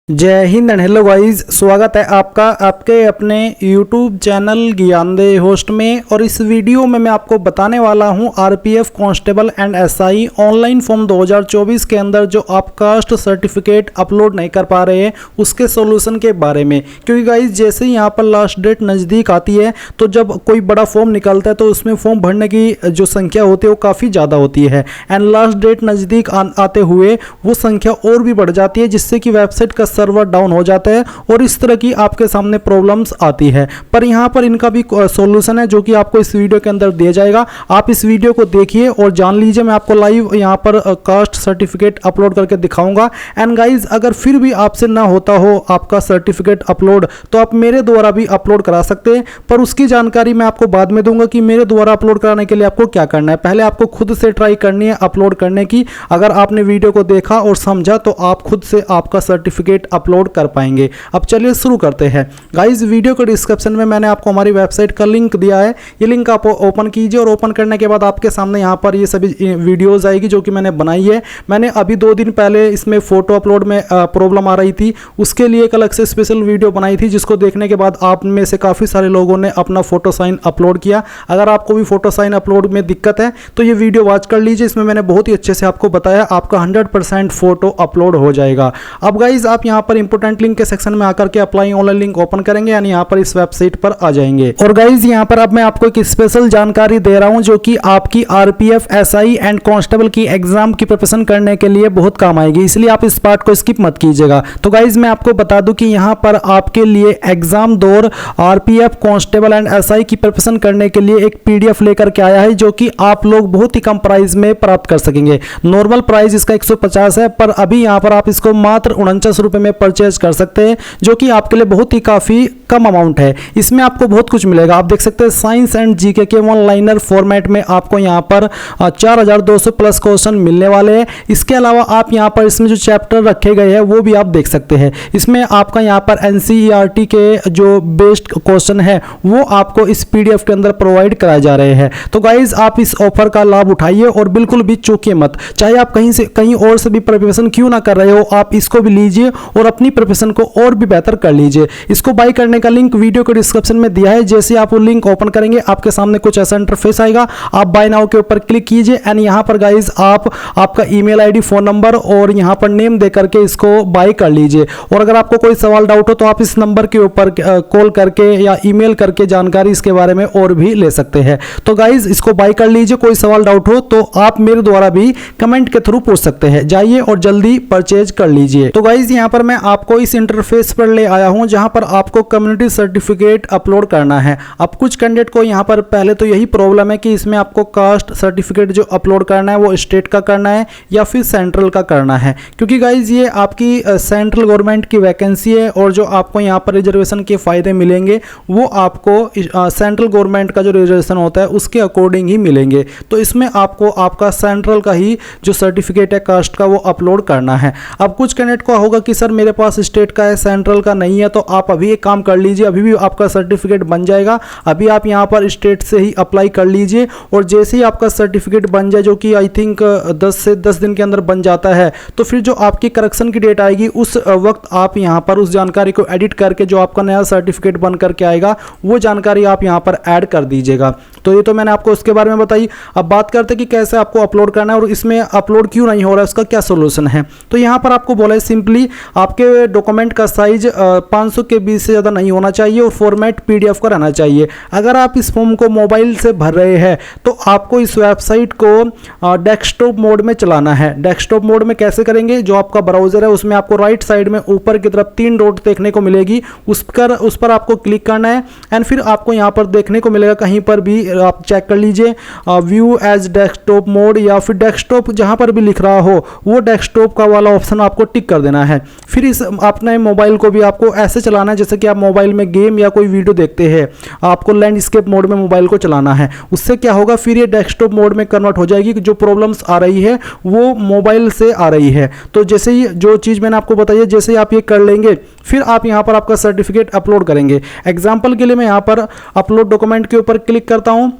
जय Hind and hello guys, स्वागत है आपका आपके अपने YouTube चैनल ज्ञानदेह होस्ट में। और इस वीडियो में मैं आपको बताने वाला हूं RPF constable and SI online form 2024 के अंदर जो आप कास्ट सर्टिफिकेट अपलोड नहीं कर पा रहे हैं उसके सॉल्यूशन के बारे में। क्योंकि गाइस जैसे ही यहां पर लास्ट डेट नज़दीक आती है तो जब कोई बड़ा फॉर्म निकलता है तो उसमें फॉर्म भरने की जो संख्या होती है वो काफ़ी ज़्यादा होती है एंड लास्ट डेट नज़दीक आते हुए वो संख्या और भी बढ़ जाती है, जिससे कि वेबसाइट का सर्वर डाउन हो जाता है और इस तरह की आपके सामने प्रॉब्लम्स आती है। पर यहाँ पर इनका भी सॉल्यूशन है जो कि आपको इस वीडियो के अंदर दिया जाएगा। आप इस वीडियो को देखिए और जान लीजिए। मैं आपको लाइव यहाँ पर कास्ट सर्टिफिकेट अपलोड करके दिखाऊंगा। एंड गाइज अगर फिर भी आपसे ना होता हो आपका सर्टिफिकेट अपलोड तो आप मेरे द्वारा भी अपलोड करा सकते हैं, पर उसकी जानकारी मैं आपको बाद में दूंगा कि मेरे द्वारा अपलोड कराने के लिए आपको क्या करना है। पहले आपको खुद से ट्राई करनी है अपलोड करने की। अगर आपने वीडियो को देखा और समझा तो आप खुद से आपका सर्टिफिकेट अपलोड कर पाएंगे। अब चलिए शुरू करते हैं। गाइस वीडियो के डिस्क्रिप्शन में मैंने आपको हमारी वेबसाइट का लिंक दिया है। ये लिंक आप ओपन कीजिए और ओपन करने के बाद आपके सामने यहाँ पर ये सभी वीडियोस आएगी जो कि मैंने बनाई है। मैंने अभी 2 दिन पहले इसमें फोटो अपलोड में प्रॉब्लम आ रही थी, उसके लिए एक अलग से स्पेशल वीडियो बनाई थी जिसको देखने के बाद आप में से काफ़ी सारे लोगों ने अपना फोटो साइन अपलोड किया। अगर आपको भी फोटो साइन अपलोड में दिक्कत है तो ये वीडियो वॉच कर लीजिए। इसमें मैंने बहुत ही अच्छे से आपको बताया, आपका 100% फोटो अपलोड हो जाएगा। अब गाइज आप यहाँ पर इंपोर्टेंट लिंक के सेक्शन में आकर के अप्लाई ऑनलाइन लिंक ओपन करेंगे यानी यहाँ पर इस वेबसाइट पर आ जाएंगे। और गाइज यहाँ पर अब मैं आपको एक स्पेशल जानकारी दे रहा हूँ जो कि आपकी आरपीएफ एसआई एंड कांस्टेबल की एग्जाम की प्रिपरेशन करने के लिए बहुत काम आएगी, इसलिए आप इस पार्ट को स्किप मत कीजिएगा। तो गाइज मैं आपको बता दूं कि यहाँ पर आपके लिए एग्जाम दौर आरपीएफ कांस्टेबल एंड एसआई की प्रिपरेशन करने के लिए एक पीडीएफ लेकर के आया है जो कि आप लोग बहुत ही कम प्राइस में प्राप्त कर सकेंगे। नॉर्मल प्राइस इसका 150 है, पर अभी यहाँ पर आप इसको मात्र 49 रुपए में परचेज कर सकते हैं, जो कि आपके लिए बहुत ही काफ़ी कम अमाउंट है। इसमें आपको बहुत कुछ मिलेगा। आप देख सकते हैं साइंस एंड जीके के वन लाइनर फॉर्मेट में आपको यहाँ पर 4200 प्लस क्वेश्चन मिलने वाले हैं। इसके अलावा आप यहाँ पर इसमें जो चैप्टर रखे गए हैं वो भी आप देख सकते हैं। इसमें आपका यहाँ पर एनसीईआरटी के जो बेस्ड क्वेश्चन है वो आपको इस पीडीएफ के अंदर प्रोवाइड कराए जा रहे हैं। तो गाइज आप इस ऑफर का लाभ उठाइए और बिल्कुल भी चूकिए मत। चाहे आप कहीं और से भी प्रिपरेशन क्यों ना कर रहे हो, आप इसको भी लीजिए और अपनी प्रिपरेशन को और भी बेहतर कर लीजिए। इसको बाय करने का लिंक वीडियो के डिस्क्रिप्शन में दिया है। जैसे आप वो लिंक ओपन करेंगे आपके सामने कुछ ऐसा इंटरफेस आएगा। आप बाय नाउ के ऊपर क्लिक कीजिए एंड यहाँ पर गाइज आप आपका ईमेल आईडी, फोन नंबर और यहाँ पर नेम दे करके इसको बाय कर लीजिए। और अगर आपको कोई सवाल डाउट हो तो आप इस नंबर के ऊपर कॉल करके या ईमेल करके जानकारी इसके बारे में और भी ले सकते हैं। तो गाइज इसको बाय कर लीजिए। कोई सवाल डाउट हो तो आप मेरे द्वारा भी कमेंट के थ्रू पूछ सकते हैं। जाइए और जल्दी परचेज कर लीजिए। तो गाइज यहाँ पर मैं आपको इस इंटरफेस पर ले आया हूं जहां पर आपको कम्युनिटी सर्टिफिकेट अपलोड करना है। अब कुछ कैंडिडेट को यहां पर पहले तो यही प्रॉब्लम है कि इसमें आपको कास्ट सर्टिफिकेट जो अपलोड करना है वो स्टेट का करना है या फिर सेंट्रल का करना है, क्योंकि गाइज ये आपकी सेंट्रल गवर्नमेंट की वैकेंसी है और जो आपको यहां पर रिजर्वेशन के फायदे मिलेंगे वो आपको सेंट्रल गवर्नमेंट का जो रिजर्वेशन होता है उसके अकॉर्डिंग ही मिलेंगे। तो इसमें आपको आपका सेंट्रल का ही जो सर्टिफिकेट है कास्ट का वो अपलोड करना है। अब कुछ कैंडिडेट को होगा कि सर मेरे पास स्टेट का है सेंट्रल का नहीं है, तो आप अभी एक काम कर लीजिए, अभी भी आपका सर्टिफिकेट बन जाएगा। अभी आप यहां पर स्टेट से ही अप्लाई कर लीजिए और जैसे ही आपका सर्टिफिकेट बन जाए, जो कि आई थिंक 10 से 10 दिन के अंदर बन जाता है, तो फिर जो आपकी करेक्शन की डेट आएगी उस वक्त आप यहां पर उस जानकारी को एडिट करके जो आपका नया सर्टिफिकेट बन करके आएगा वो जानकारी आप यहां पर ऐड कर दीजिएगा। तो ये तो मैंने आपको उसके बारे में बताई। अब बात करते हैं कि कैसे आपको अपलोड करना है और इसमें अपलोड क्यों नहीं हो रहा है, उसका क्या सोल्यूशन है। तो यहां पर आपको बोला है सिंपली आपके डॉक्यूमेंट का साइज 500 KB से ज़्यादा नहीं होना चाहिए और फॉर्मेट पीडीएफ का रहना चाहिए। अगर आप इस फॉर्म को मोबाइल से भर रहे हैं तो आपको इस वेबसाइट को डेस्कटॉप मोड में चलाना है। डेस्कटॉप मोड में कैसे करेंगे, जो आपका ब्राउजर है उसमें आपको राइट साइड में ऊपर की तरफ 3 डॉट देखने को मिलेगी, उस पर आपको क्लिक करना है एंड फिर आपको यहाँ पर देखने को मिलेगा, कहीं पर भी आप चेक कर लीजिए व्यू एज डेस्कटॉप मोड या फिर डेस्कटॉप, जहाँ पर भी लिख रहा हो वो डेस्कटॉप का वाला ऑप्शन आपको टिक कर देना है। फिर इस अपने मोबाइल को भी आपको ऐसे चलाना है जैसे कि आप मोबाइल में गेम या कोई वीडियो देखते हैं, आपको लैंडस्केप मोड में मोबाइल को चलाना है। उससे क्या होगा, फिर ये डेस्कटॉप मोड में कन्वर्ट हो जाएगी। जो प्रॉब्लम्स आ रही है वो मोबाइल से आ रही है। तो जैसे ही जो चीज़ मैंने आपको बताई है, जैसे ही आप ये कर लेंगे फिर आप यहाँ पर आपका सर्टिफिकेट अपलोड करेंगे। एग्जाम्पल के लिए मैं यहाँ पर अपलोड डॉक्यूमेंट के ऊपर क्लिक करता हूँ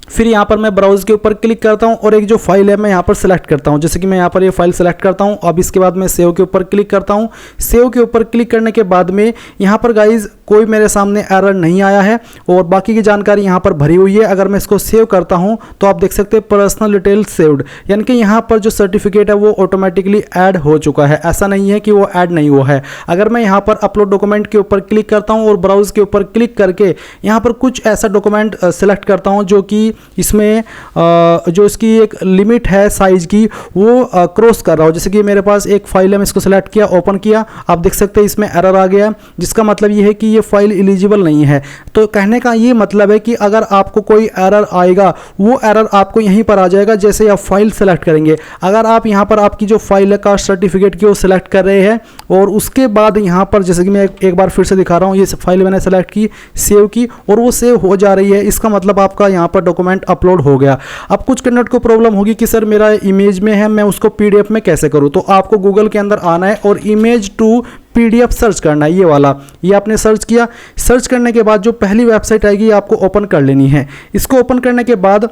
फिर यहाँ पर मैं ब्राउज के ऊपर क्लिक करता हूँ और एक जो फाइल है मैं यहाँ पर सेलेक्ट करता हूँ। जैसे कि मैं यहाँ पर ये फाइल सेलेक्ट करता हूँ। अब इसके बाद मैं सेव के ऊपर क्लिक करता हूँ। सेव के ऊपर क्लिक करने के बाद में यहाँ पर गाइज कोई मेरे सामने एरर नहीं आया है और बाकी की जानकारी यहाँ पर भरी हुई है। अगर मैं इसको सेव करता हूँ तो आप देख सकते हैं पर्सनल डिटेल सेव्ड, यानी कि यहाँ पर जो सर्टिफिकेट है वो ऑटोमेटिकली ऐड हो चुका है। ऐसा नहीं है कि वो ऐड नहीं हुआ है। अगर मैं यहाँ पर अपलोड डॉक्यूमेंट के ऊपर क्लिक करता हूँ और ब्राउज के ऊपर क्लिक करके यहाँ पर कुछ ऐसा डॉक्यूमेंट सेलेक्ट करता हूँ जो कि इसमें जो इसकी एक लिमिट है साइज की वो क्रॉस कर रहा हो। जैसे कि मेरे पास एक फाइल है, मैं इसको सेलेक्ट किया, ओपन किया, आप देख सकते हैं इसमें एरर आ गया, जिसका मतलब ये है कि ये फाइल एलिजिबल नहीं है। तो कहने का ये मतलब है कि अगर आपको कोई एरर आएगा वो एरर आपको यहीं पर आ जाएगा जैसे आप फाइल सेलेक्ट करेंगे। अगर आप यहाँ पर आपकी जो फाइल है कास्ट सर्टिफिकेट की वो सिलेक्ट कर रहे हैं और उसके बाद यहाँ पर जैसे कि मैं एक बार फिर से दिखा रहा हूँ, ये फाइल मैंने सेलेक्ट की, सेव की और वो सेव हो जा रही है, इसका मतलब आपका यहाँ पर डॉक्यूमेंट अपलोड हो गया। अब कुछ कैंडिडेट को प्रॉब्लम होगी कि सर मेरा इमेज में है, मैं उसको पीडीएफ में कैसे करूँ। तो आपको गूगल के अंदर आना है और इमेज टू पीडीएफ सर्च करना है, ये वाला, ये आपने सर्च किया। सर्च करने के बाद जो पहली वेबसाइट आएगी आपको ओपन कर लेनी है। इसको ओपन करने के बाद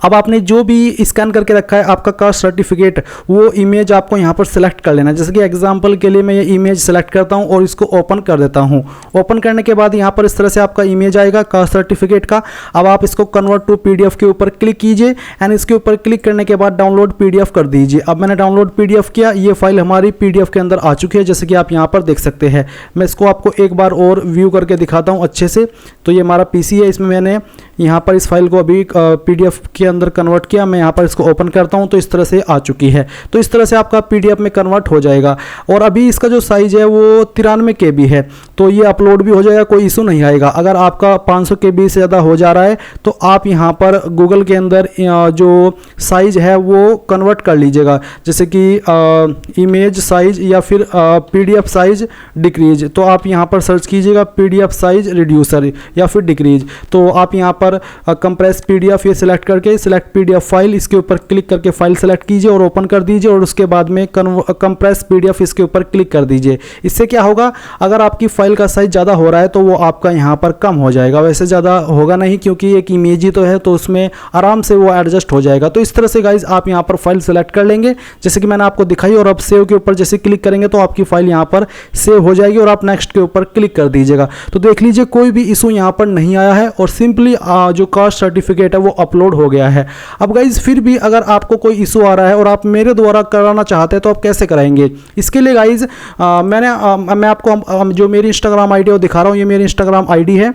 अब आपने जो भी स्कैन करके रखा है आपका कास्ट सर्टिफिकेट, वो इमेज आपको यहाँ पर सेलेक्ट कर लेना है। जैसे कि एग्जांपल के लिए मैं ये इमेज सेलेक्ट करता हूँ और इसको ओपन कर देता हूँ। ओपन करने के बाद यहाँ पर इस तरह से आपका इमेज आएगा कास्ट सर्टिफिकेट का। अब आप इसको कन्वर्ट टू पीडीएफ के ऊपर क्लिक कीजिए एंड इसके ऊपर क्लिक करने के बाद डाउनलोड पीडीएफ कर दीजिए। अब मैंने डाउनलोड पीडीएफ किया, ये फाइल हमारी पीडीएफ के अंदर आ चुकी है, जैसे कि आप यहाँ पर देख सकते हैं। मैं इसको आपको एक बार और व्यू करके दिखाता हूँ अच्छे से। तो ये हमारा पीसी है, इसमें मैंने यहाँ पर इस फाइल को अभी पीडीएफ के अंदर कन्वर्ट किया। मैं यहाँ पर इसको ओपन करता हूँ तो इस तरह से आ चुकी है। तो इस तरह से आपका पीडीएफ में कन्वर्ट हो जाएगा और अभी इसका जो साइज है वो 93 KB है, तो ये अपलोड भी हो जाएगा, कोई इशू नहीं आएगा। अगर आपका 500 KB से ज़्यादा हो जा रहा है तो आप यहाँ पर गूगल के अंदर जो साइज है वो कन्वर्ट कर लीजिएगा, जैसे कि इमेज साइज या फिर पीडीएफ साइज डिक्रीज। तो आप यहाँ पर सर्च कीजिएगा पीडीएफ साइज रिड्यूसर या फिर डिक्रीज। तो आप यहाँ पर कंप्रेस पीडीएफ ये सिलेक्ट करके सिलेक्ट पीडीएफ फाइल, इसके ऊपर क्लिक करके फाइल सेलेक्ट कीजिए और ओपन कर दीजिए और उसके बाद में कंप्रेस पीडीएफ इसके ऊपर क्लिक कर दीजिए। इससे क्या होगा, अगर आपकी फाइल का साइज ज़्यादा हो रहा है तो वो आपका यहाँ पर कम हो जाएगा। वैसे ज़्यादा होगा नहीं क्योंकि एक इमेज ही तो है, तो उसमें आराम से वो एडजस्ट हो जाएगा। तो इस तरह से गाइज आप यहाँ पर फाइल सेलेक्ट कर लेंगे जैसे कि मैंने आपको दिखाई, और अब सेव के ऊपर जैसे क्लिक करेंगे तो आपकी फाइल यहाँ पर सेव हो जाएगी और आप नेक्स्ट के ऊपर क्लिक कर दीजिएगा। तो देख लीजिए कोई भी इशू यहाँ पर नहीं आया है और सिंपली जो कास्ट सर्टिफिकेट है वो अपलोड हो गया है। अब गाइज फिर भी अगर आपको कोई इशू आ रहा है और आप मेरे द्वारा कराना चाहते हैं तो आप कैसे कराएंगे। इसके लिए गाइज मैं आपको जो मेरी इंस्टाग्राम आईडी है वो दिखा रहा हूँ। ये मेरी इंस्टाग्राम आईडी है,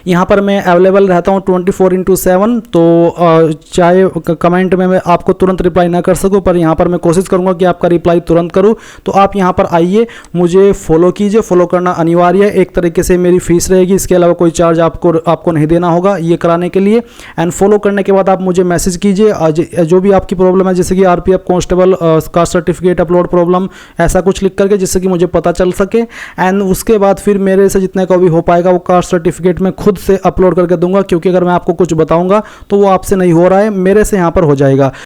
यहाँ पर मैं अवेलेबल रहता हूँ 24/7। तो चाहे कमेंट में मैं आपको तुरंत रिप्लाई ना कर सकूँ, पर यहाँ पर मैं कोशिश करूँगा कि आपका रिप्लाई तुरंत करूँ। तो आप यहाँ पर आइए, मुझे फॉलो कीजिए, फॉलो करना अनिवार्य है। एक तरीके से मेरी फीस रहेगी, इसके अलावा कोई चार्ज आपको नहीं देना होगा ये कराने के लिए। एंड फॉलो करने के बाद आप मुझे मैसेज कीजिए जो भी आपकी प्रॉब्लम है, जैसे कि RPF constable caste certificate upload problem, ऐसा कुछ लिख करके, जिससे कि मुझे पता चल सके। एंड उसके बाद फिर मेरे से जितने का भी हो पाएगा वो कास्ट सर्टिफिकेट में खुद से अपलोड करके दूंगा, क्योंकि अगर मैं आपको कुछ बताऊंगा तो वो आपसे नहीं हो रहा है, मेरे से यहाँ पर हो जाएगा।